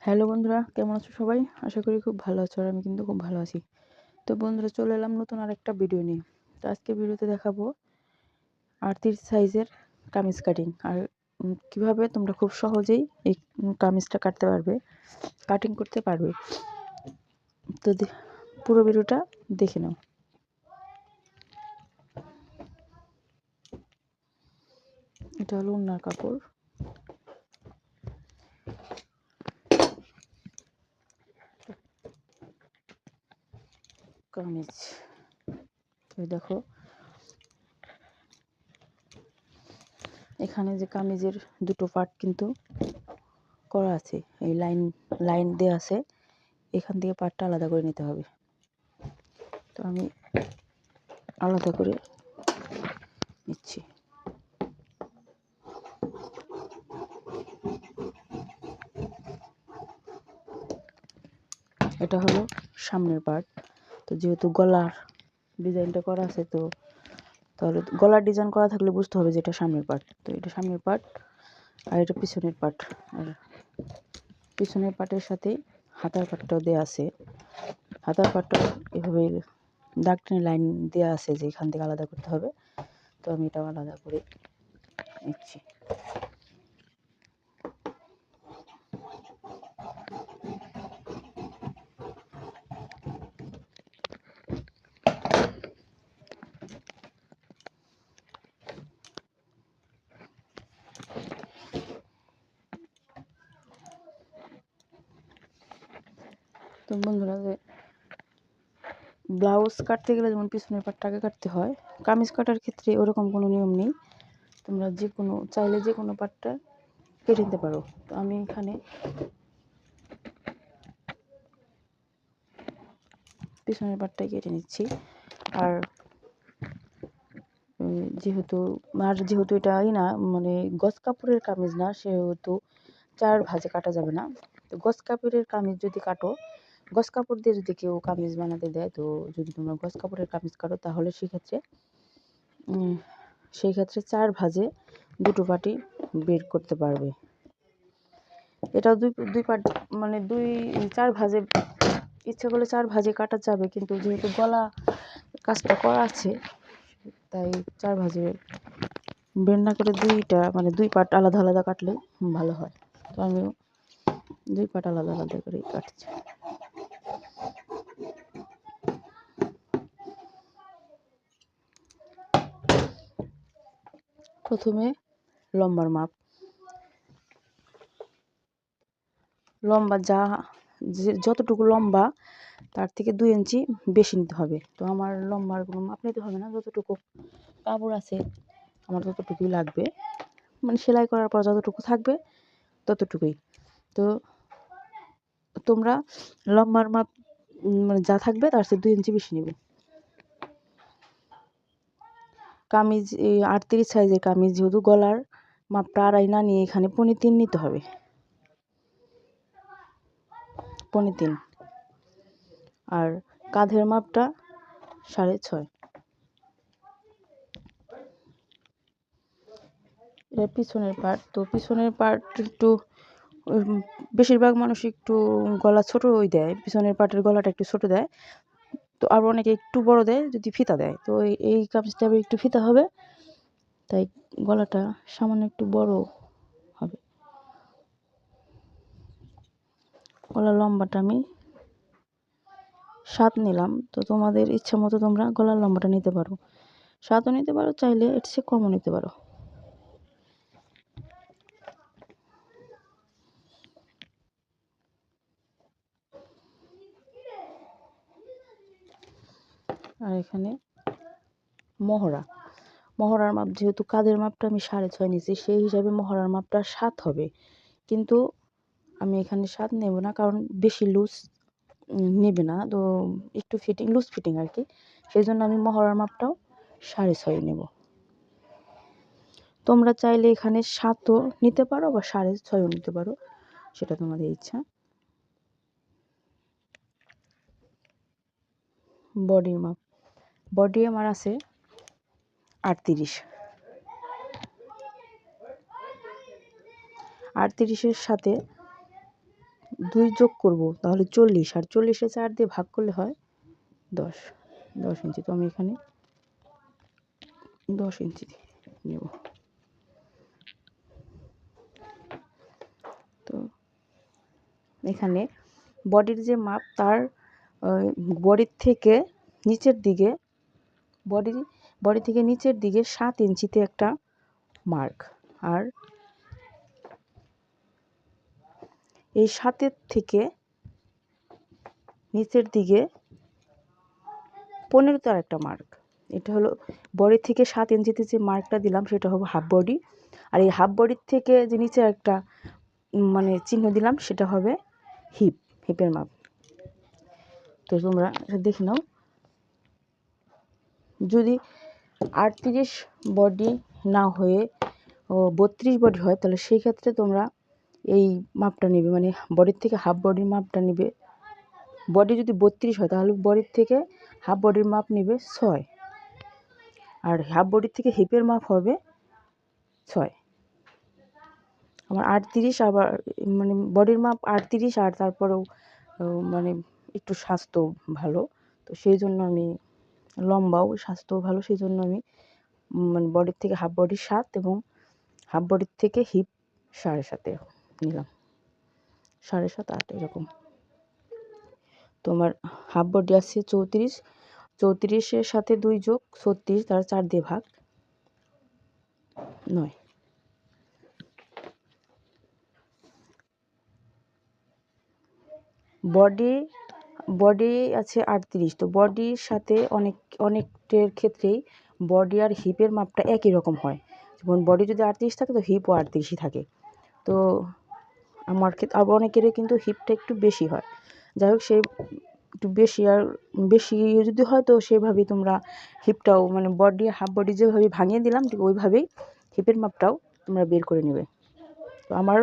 Hello বন্ধুরা, কেমন আছো সবাই? আশা করি খুব ভালো আছো। আর আমি কিন্তু খুব ভালো আছি। তো বন্ধুরা, চলে এলাম নতুন আরেকটা ভিডিও নিয়ে। তো আজকে ভিডিওতে দেখাবো 38 সাইজের কামিজ কাটিং, আর কিভাবে তোমরা খুব সহজেই এই কামিজটা কাটতে পারবে, কাটিং করতে পারবে। তো পুরো ভিডিওটা দেখে নাও। এটা হলো ওড়নার কাপড়। কামিজ দেখো, এখানে যে কামিজের দুটো পার্ট কিন্তু করা আছে, এই লাইন লাইন দেওয়া আছে। এখান থেকে পার্টটা আলাদা করে নিতে হবে। তো আমি আলাদা করে নিচ্ছি। এটা হলো সামনের পার্ট। তো যেহেতু গলার ডিজাইনটা করা আছে, তো তাহলে গলার ডিজাইন করা থাকলে বুঝতে হবে যে এটা সামনের পার্ট। তো এটা সামনের পার্ট, আর এটা পিছনের পার্ট। আর পিছনের পার্টের সাথে হাতার পার্টটাও দেওয়া আছে। হাতার পার্টটা এভাবে দাগ টেনে লাইন দেওয়া আছে যে এখান থেকে আলাদা করতে হবে। তো আমি এটাও আলাদা করে নিচ্ছি। তো বন্ধুরা, ব্লাউজ কাটতে গেলে যেমন পিছনের পাটটাকে কাটতে হয়, কামিজ কাটার ক্ষেত্রে ওরকম কোনো নিয়ম নেই। তোমরা যে কোনো চাইলে যে কোনো পাটটা কেটে নিতে পারো। তো আমি এখানে পিছনের পাটটাই কেটে নিচ্ছি। আর যেহেতু এটাই না, মানে গজ কাপড়ের কামিজ না, সেহেতু 4 ভাঁজে কাটা যাবে না। তো গজ কাপড়ের কামিজ যদি কাটো, গজ কাপড় দিয়ে যদি কেউ কামিজ বানাতে দেয়, তো যদি তোমরা গজ কাপড়ের কামিজ কাটো, তাহলে সেই ক্ষেত্রে 4 ভাঁজে দুটো পাটি বের করতে পারবে। এটা দুই পাট, মানে 4 ভাঁজে ইচ্ছা করলে 4 ভাঁজে কাটা যাবে, কিন্তু যেহেতু গলা কাজটা করা আছে, তাই 4 ভাঁজে বের না করে দুই পাট আলাদা আলাদা কাটলে ভালো হয়। তো আমিও 2 পাট আলাদা আলাদা করেই কাটছি। প্রথমে লম্বার মাপ, যতটুকু লম্বা তার থেকে 2 ইঞ্চি বেশি নিতে হবে। তো আমার লম্বার কোনো মাপ নিতে হবে না, যতটুকু কাপড় আছে আমার ততটুকুই লাগবে, মানে সেলাই করার পর যতটুকু থাকবে ততটুকুই। তো তোমরা লম্বার মাপ মানে যা থাকবে তার চেয়ে 2 ইঞ্চি বেশি নেবে। কামিজ 38 সাইজের কামিজ, যেহেতু গলার মাপটা 2.5 না নিয়ে এখানে 3.5 নিতে হবে। 3.5। আর কাঁধের মাপটা 6.5। এটা পিছনের পার্ট। তো পিছনের পার্ট একটু বেশিরভাগ মানুষ একটু গলা ছোটোই দেয়, পিছনের পার্টের গলাটা একটু ছোটো দেয়। তো আর অনেকে একটু বড় দেয় যদি ফিতা দেয়। তো এই কামিজটা একটু ফিতা হবে, তাই গলাটা সামান্য একটু বড় হবে। গলার লম্বাটা আমি 7 নিলাম। তো তোমাদের ইচ্ছা মতো তোমরা গলার লম্বাটা নিতে পারো, 7ও নিতে পারো, চাইলে এর চেয়ে কমও নিতে পারো। আর এখানে মহড়ার মাপ, যেহেতু কাঁধের মাপটা আমি 6.5 নিয়েছি, সেই হিসাবে মহড়ার মাপটা 7 হবে। কিন্তু আমি এখানে 7 নেব না, কারণ বেশি লুজ নেবে না, তো একটু লুজ ফিটিং আর কি। সেই জন্য আমি মহড়ার মাপটাও 6.5 নেব। তোমরা চাইলে এখানে 7ও নিতে পারো বা 6.5ও নিতে পারো, সেটা তোমাদের ইচ্ছা। বডির মাপ, বডি আমার আছে 38। 38-এর সাথে 2 যোগ করব তাহলে 40, আর 40-এ 4 দিয়ে ভাগ করলে হয় 10 ইঞ্চি। তো আমি এখানে 10 ইঞ্চি নেব। তো এখানে বডির যে মাপ, তার বডির থেকে নিচের দিকে, বডি থেকে নিচের দিকে 7 ইঞ্চিতে একটা মার্ক, আর এই 7-এর থেকে নিচের দিকে 15-তে আর একটা মার্ক। এটা হলো বডি থেকে 7 ইঞ্চিতে যে মার্কটা দিলাম সেটা হবে হাফ বডি, আর এই হাফ বডির থেকে যে নিচে একটা মানে চিহ্ন দিলাম সেটা হবে হিপের মাপ। তো তোমরা দেখে নাও, যদি 38 বডি না হয়ে 32 বডি হয় তাহলে সেই ক্ষেত্রে তোমরা এই মাপটা নেবে, মানে বডির থেকে হাফ বডির মাপটা নেবে। বডি যদি 32 হয় তাহলে বডির থেকে হাফ বডির মাপ নেবে 6, আর হাফ বডির থেকে হিপের মাপ হবে 6। আমার 38, আবার মানে বডির মাপ 38, আর তারপরেও মানে একটু স্বাস্থ্য ভালো, তো সেই জন্য আমি লম্বাও, স্বাস্থ্য ভালো, সেই জন্য আমি মানে বডির থেকে হাফ বডি 7 এবং হাফ বডির থেকে হিপ 7.5 নিলাম, 7.5, 8 এরকম। তোমার হাফ বডি আছে 34, 34-এর সাথে 2 যোগ 36, তার 4 দিয়ে ভাগ 9। বডি আছে 38, তো বডির সাথে অনেকের ক্ষেত্রেই বডি আর হিপের মাপটা একই রকম হয়। যেমন বডি যদি 38 থাকে তো হিপও 38ই থাকে। তো আমার ক্ষেত্রে আবার অনেকেরই কিন্তু হিপটা একটু বেশি হয়। যাই হোক, সে একটু বেশি যদি হয় তো সেভাবেই তোমরা হিপটাও, মানে বডি হাফ বডি যেভাবে ভাঙিয়ে দিলাম ঠিক ওইভাবেই হিপের মাপটাও তোমরা বের করে নেবে। তো আমার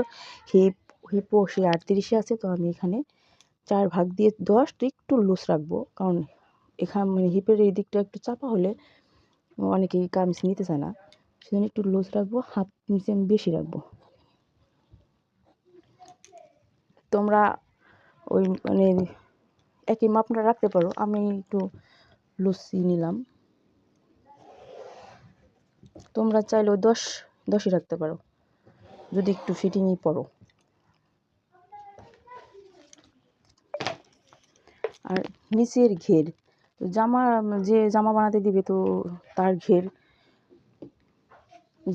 হিপও সেই 38-এ আছে, তো আমি এখানে 4 ভাগ দিয়ে 10 একটু লুজ রাখবো, কারণ এখানে মানে হিপের এই দিকটা একটু চাপা হলে অনেকেই কামিজ নিতে চায় না, সেজন্য একটু লুজ রাখবো, হাফ নিচে আমি বেশি রাখবো। তোমরা ওই মানে একই মাপটা রাখতে পারো, আমি একটু লুচি নিলাম। তোমরা চাইলেও 10ই রাখতে পারো যদি একটু ফিটিংই পরো। আর নিচের ঘের, তো যে জামা বানাতে দিবে তো তার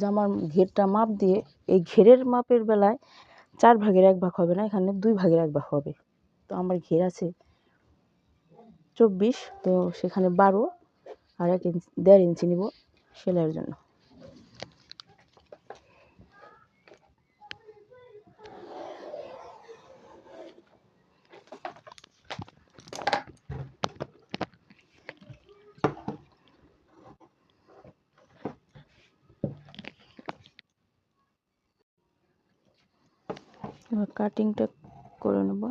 জামার ঘেরটা মাপ দিয়ে, এই ঘেরের মাপের বেলায় 4 ভাগের 1 ভাগ হবে না, এখানে 2 ভাগের 1 ভাগ হবে। তো আমার ঘের আছে 24, তো সেখানে 12 আর 1.5 ইঞ্চি নিব সেলাইয়ের জন্য। এবার কাটিংটা করে নেব।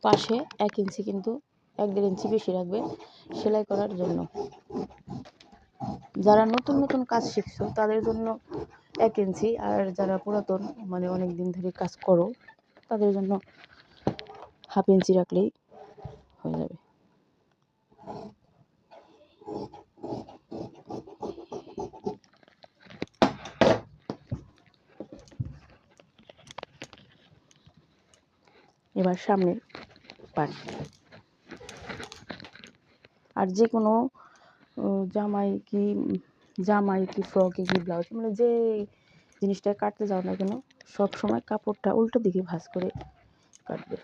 পাশে 1 ইঞ্চি, কিন্তু 1.5 ইঞ্চি বেশি রাখবে সেলাই করার জন্য। যারা নতুন কাজ শিখছো তাদের জন্য 1 ইঞ্চি, আর যারা পুরাতন মানে অনেক দিন ধরে কাজ করো তাদের জন্য হাফ ইঞ্চি রাখলেই হয়ে যাবে। এবার সামনের পার্ট, আর যে কোনো জামাই কি ফ্রকে কি ব্লাউজ, মানে যে জিনিসটা কাটতে যাও না কেন সব সময় কাপড়টা উল্টো দিকে ভাঁজ করে কাটবে।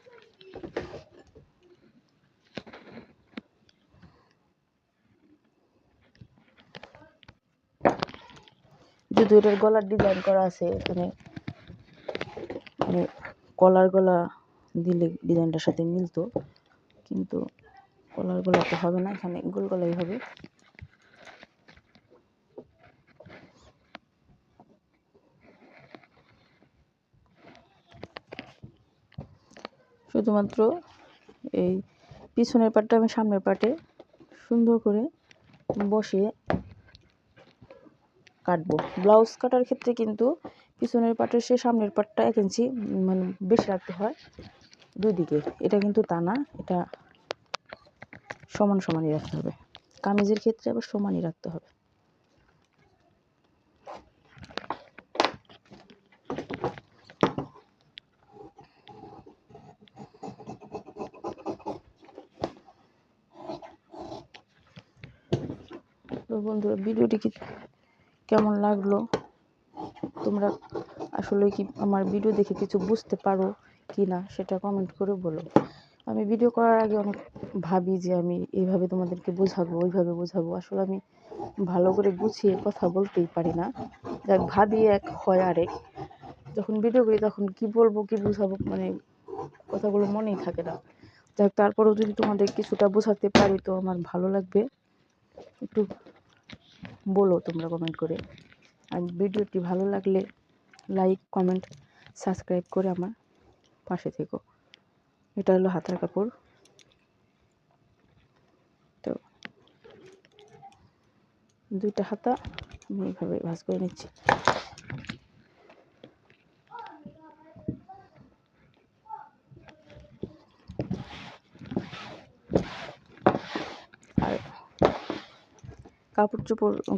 যদি এটার গলার ডিজাইন করা আছে, এখানে মানে কলার গলা দিলে ডিজাইনটার সাথে মিলতো, কিন্তু কলার গলা তো হবে না, এখানে গোল গলাই হবে। শুধুমাত্র এই পিছনের পাটটা আমি সামনের পাটে সুন্দর করে বসিয়ে কাটবো। ব্লাউজ কাটার ক্ষেত্রে কিন্তু পিছনের পাটের সে সামনের পাটটা 1 ইঞ্চি মানে বেশি রাখতে হয় দুই দিকে। এটা কিন্তু তা না, এটা সমান সমানই রাখতে হবে। কামিজের ক্ষেত্রে আবার সমানই রাখতে হবে। তো বন্ধুরা, ভিডিওটি কেমন লাগলো? তোমরা আসলে কি আমার ভিডিও দেখে কিছু বুঝতে পারো কি না সেটা কমেন্ট করে বলো। আমি ভিডিও করার আগে অনেক ভাবি যে আমি এইভাবে তোমাদেরকে বোঝাবো, ওইভাবে বোঝাবো। আসলে আমি ভালো করে গুছিয়ে কথা বলতেই পারি না। যাক, ভাবি এক, হয় আরেক। যখন ভিডিও করি তখন কি বলবো, কি বোঝাবো, মানে কথাগুলো মনেই থাকে না। যাক, তারপরেও যদি তোমাদের কিছুটা বোঝাতে পারি তো আমার ভালো লাগবে। একটু বলো তোমরা কমেন্ট করে। আর ভিডিওটি ভালো লাগলে লাইক, কমেন্ট, সাবস্ক্রাইব করে আমার পাশে থেকো। এটা হলো হাতার কাপড়। তো দুইটা হাতা আমি এইভাবে ভাঁজ করে নিচ্ছি। আর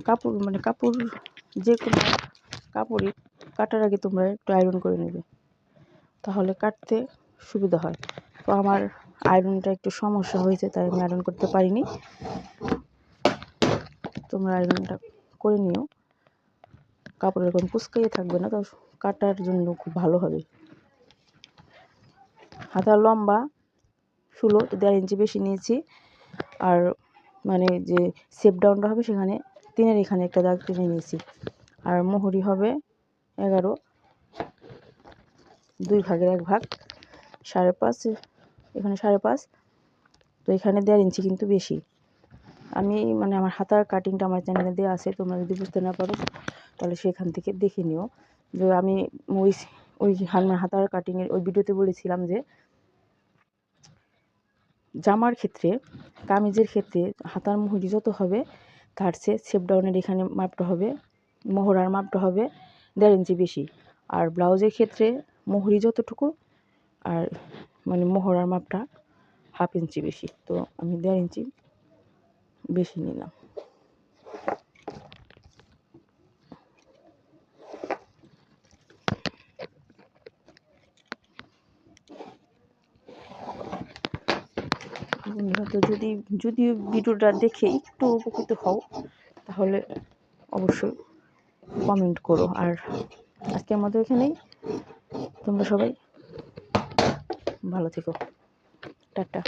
কাপড় মানে কাপড় যে কোনো কাপড়ই কাটার আগে তোমরা একটু আয়রন করে নেবে, তাহলে কাটতে সুবিধা হয়। তো আমার আয়রনটা একটু সমস্যা হয়েছে, তাই আমি আয়রন করতে পারিনি। তোমরা আয়রনটা করে নিও, কাপড় এরকম কুচকাইয়ে থাকবে না, তো কাটার জন্য খুব ভালো হবে। হাতার লম্বা 16, তো 1.5 ইঞ্চি বেশি নিয়েছি। আর মানে যে সেপ ডাউনটা হবে সেখানে 3-এর এখানে একটা দাগ টেনে নিয়েছি। আর মোহরি হবে 11, 2 ভাগের 1 ভাগ, 5.5, এখানে 5.5। তো এখানে 1.5 ইঞ্চি কিন্তু বেশি। আমি মানে আমার হাতার কাটিংটা আমার চ্যানেলে দেওয়া আছে, তোমরা যদি বুঝতে না পারো তাহলে সেখান থেকে দেখে নিও। যে আমি ওই হাতার কাটিংয়ের ওই ভিডিওতে বলেছিলাম যে জামার ক্ষেত্রে, কামিজের ক্ষেত্রে হাতার মুহুরি যত হবে তার চেয়ে শেপ ডাউনের এখানে মাপটা হবে, মহড়ার মাপটা হবে 1.5 ইঞ্চি বেশি। আর ব্লাউজের ক্ষেত্রে মুহুরি যতটুকু আর মানে মহড়ার মাপটা 1/2 ইঞ্চি বেশি। তো আমি 1.5 ইঞ্চি বেশি নিলাম। বন্ধুরা, তো যদি ভিডিওটা দেখে একটু উপকৃত হও তাহলে অবশ্যই কমেন্ট করো। আর আজকে আমাদের এখানেই, তোমরা সবাই ভালো থেকো। টাটা।